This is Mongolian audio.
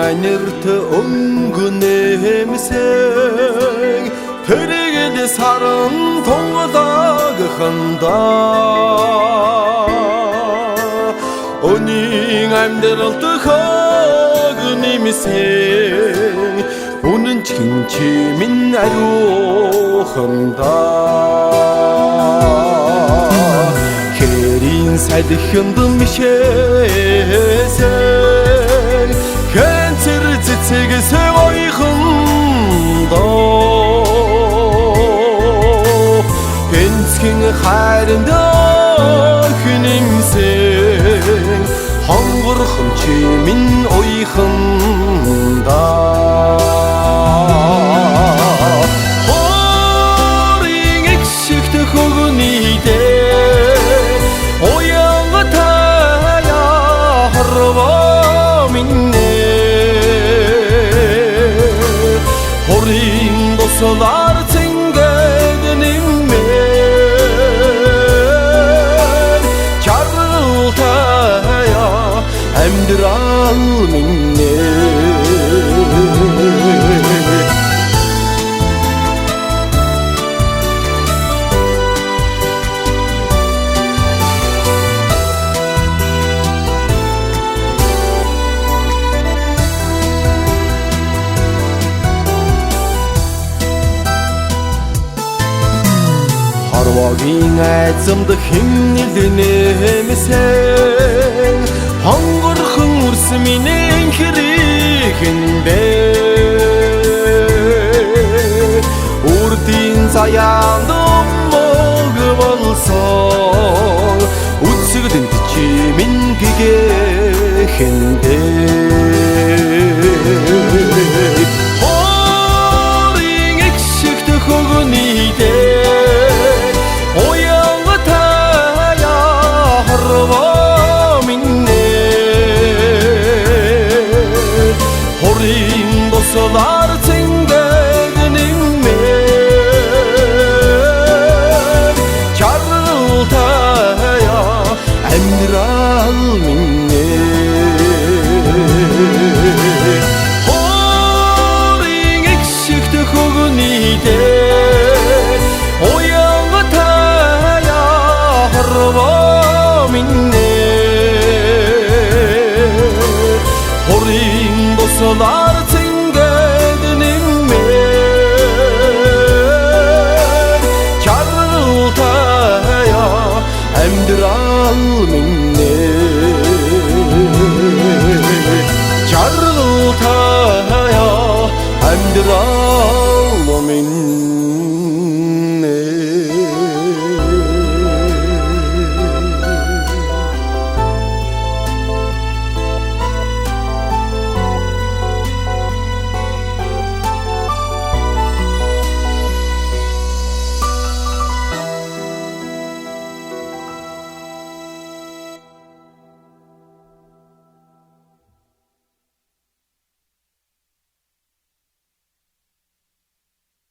Нэрт өнгөнэмсэг тэрэгэл саран тунгалагханда өнийн амьдралд хогнэмсэг үнэн чинчимэн ариуханда хэрийн сайдхынд мишээсэг кэнцэр цэцэгс ойхондоо пенцгийн хайранд хинэмсэн хонгорхон чимэн ойхондоо хорийн экшигт хогнийдээ оянгатая харва хорийн досолар цэнгэднэмээр чарлтая амьдрал минь Харвагийн айцамд химнэлнэмсэн хонгорхон үрс минь хэрэгэндэ үрдийн заяанд мөгвөлсөн үцэгдэнд чимэн гэгэхэндэ хорийн экшигт хогнийдээ хорийн досолар цэнгэднэмээр чарлтая амьдрал минь хорийн экшигт хогнийдээ оянгатая харва хорийн досолар цэнгэднэмээр чарлтая амьдрал минь чарлтая амьдрал